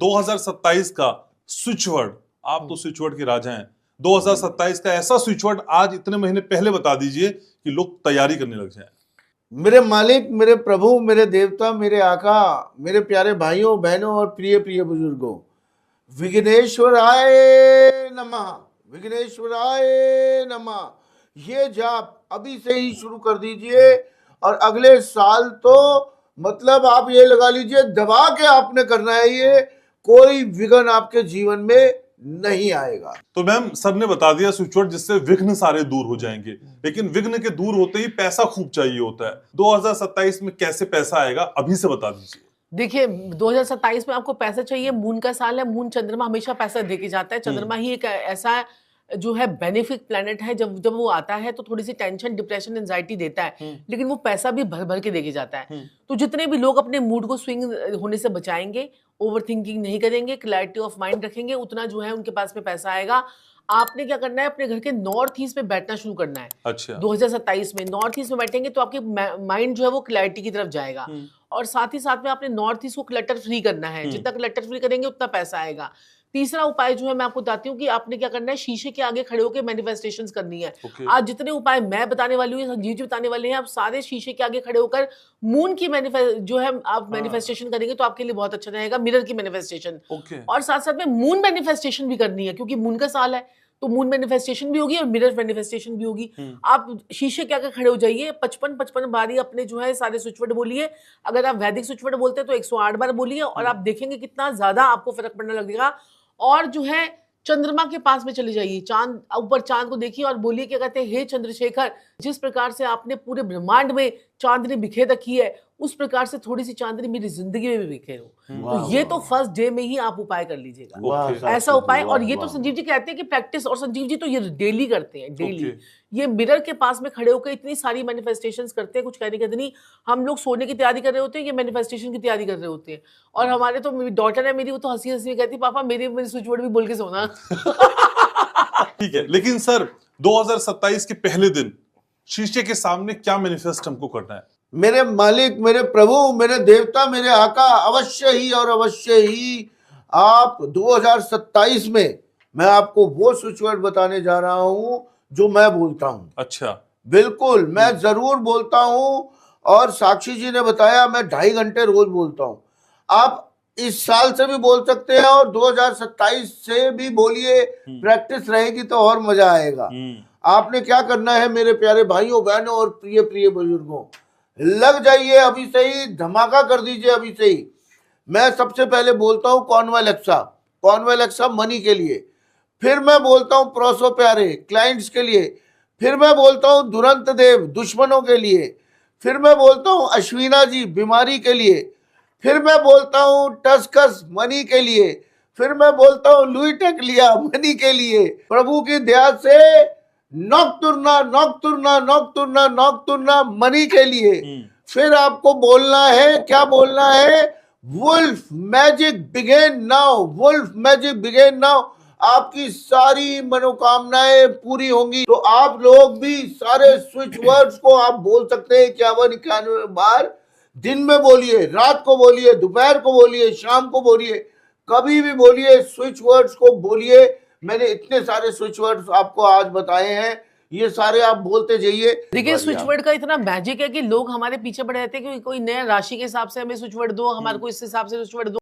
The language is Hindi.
2027 का स्विच वर्ड, आप तो स्विच वर्ड के राजा हैं, 2027 का ऐसा स्विच वर्ड आज इतने महीने पहले बता दीजिए कि लोग तैयारी करने लग जाएं। मेरे मालिक, मेरे प्रभु, मेरे देवता, मेरे आका, मेरे प्यारे भाइयों बहनों और प्रिय प्रिय बुजुर्गों, विघ्नेश्वराय नमः, विघ्नेश्वराय नमः। ये जाप अभी से ही शुरू कर दीजिए और अगले साल तो मतलब आप ये लगा लीजिए दबा के आपने करना है, ये कोई विघ्न आपके जीवन में नहीं आएगा। तो मैम सर ने बता दिया स्विच वर्ड जिससे विघ्न सारे दूर हो जाएंगे, लेकिन विघ्न के दूर होते ही पैसा खूब चाहिए होता है। 2027 में कैसे पैसा आएगा अभी से बता दीजिए। देखिए 2027 में आपको पैसा चाहिए, मून का साल है, मून चंद्रमा हमेशा पैसा देके जाता है। चंद्रमा ही एक ऐसा जो है बेनिफिक प्लेनेट है, जब वो आता है तो थोड़ी सी टेंशन, डिप्रेशन, एंजाइटी देता है, लेकिन वो पैसा भी भर भर के देके जाता है। तो जितने भी लोग अपने मूड को स्विंग होने से बचाएंगे, ओवर थिंकिंग नहीं करेंगे, क्लैरिटी ऑफ माइंड रखेंगे, उतना जो है उनके पास में पैसा आएगा। आपने क्या करना है, अपने घर के नॉर्थ ईस्ट में बैठना शुरू करना है। अच्छा। 2027 में नॉर्थ ईस्ट में बैठेंगे तो आपके माइंड जो है वो क्लैरिटी की तरफ जाएगा। और साथ ही साथ में आपने नॉर्थ ईस्ट को क्लटर फ्री करना है। जितना क्लटर फ्री करेंगे उतना पैसा आएगा। तीसरा उपाय जो है मैं आपको बताती हूँ कि आपने क्या करना है, शीशे के आगे खड़े होकर मैनिफेस्टेशंस करनी है। आज जितने उपाय मैं बताने वाली हूँ, संजीव जी बताने वाले हैं, आप सारे शीशे के आगे खड़े होकर मून की जो है आप मैनिफेस्टेशन करेंगे तो आपके लिए बहुत अच्छा रहेगा, मिरर की मैनिफेस्टेशन। और साथ साथ में मून मैनिफेस्टेशन भी करनी है, क्योंकि मून का साल है तो मून मैनिफेस्टेशन भी होगी और मिरर मैनिफेस्टेशन भी होगी। आप शीशे के आगे खड़े हो जाइए, 55 बारी अपने जो है सारे स्विच वर्ड बोलिए। अगर आप वैदिक स्विच वर्ड बोलते हैं तो 108 बार बोलिए और आप देखेंगे कितना ज्यादा आपको फर्क पड़ने लगेगा। और जो है चंद्रमा के पास में चले जाइए, चांद ऊपर, चांद को देखिए और बोलिए, क्या कहते हैं, हे चंद्रशेखर, जिस प्रकार से आपने पूरे ब्रह्मांड में चांदनी बिखेर रखी है उस प्रकार से थोड़ी सी चांदनी मेरी जिंदगी में भी बिखेरो। तो ये तो फर्स्ट डे में ही आप उपाय कर लीजिएगा, ऐसा उपाय। और ये तो संजीव जी कहते हैं कि प्रैक्टिस, और संजीव जी तो ये डेली करते हैं, डेली ये मिरर के पास में खड़े होकर इतनी सारी मैनिफेस्टेशंस करते हैं, कुछ कहने की नहीं। हम लोग सोने की तैयारी कर रहे होते हैं, ये मैनिफेस्टेशन की तैयारी कर रहे होते हैं। और हमारे तो डॉटर है मेरी, वो तो हंसी हंसी में कहती, पापा मेरे स्विच वर्ड भी बोल के सोना। ठीक है, लेकिन सर 2027 के पहले दिन शीशे के सामने क्या मैनिफेस्ट हमको करना है? मेरे मालिक, मेरे प्रभु, मेरे देवता, मेरे आका, अवश्य ही और अवश्य ही आप 2027 में मैं आपको वो स्विच वर्ड बताने जा रहा हूं जो मैं बोलता हूं। अच्छा। बिल्कुल, मैं जरूर बोलता हूं। और साक्षी जी ने बताया मैं 2.5 घंटे रोज बोलता हूं। आप इस साल से भी बोल सकते हैं और 2027 से भी बोलिए, प्रैक्टिस रहेगी तो और मजा आएगा। आपने क्या करना है मेरे प्यारे भाइयों बहनों और प्रिय प्रिय बुजुर्गों, लग जाइए अभी से ही, धमाका कर दीजिए अभी से ही। मैं सबसे पहले बोलता हूं कॉन्वेलेक्सा, कॉन्वेलेक्सा मनी के लिए। फिर मैं बोलता हूं प्रोसो प्यारे, क्लाइंट्स के लिए। फिर मैं बोलता हूं दुरंत देव, दुश्मनों के लिए। फिर मैं बोलता हूं अश्विना जी, बीमारी के लिए। फिर मैं बोलता हूं टस्कस, मनी के लिए। फिर मैं बोलता हूं लुई टकलिया, मनी के लिए। प्रभु की दया से नॉकटुर्ना, नॉकटुर्ना, नॉकटुर्ना, नॉकटुर्ना, मनी के लिए। फिर आपको बोलना है, क्या बोलना है, wolf magic begin now, wolf magic begin now. आपकी सारी मनोकामनाएं पूरी होंगी। तो आप लोग भी सारे स्विच वर्ड्स को आप बोल सकते हैं 51-91 बार। दिन में बोलिए, रात को बोलिए, दोपहर को बोलिए, शाम को बोलिए, कभी भी बोलिए, स्विच वर्ड्स को बोलिए। मैंने इतने सारे स्विच वर्ड्स आपको आज बताए हैं, ये सारे आप बोलते जाइए। देखिए स्विच वर्ड का इतना मैजिक है कि लोग हमारे पीछे पड़े रहते हैं कि कोई नया राशि के हिसाब से हमें स्विच वर्ड दो, हमारे को इस हिसाब से स्विच वर्ड दो।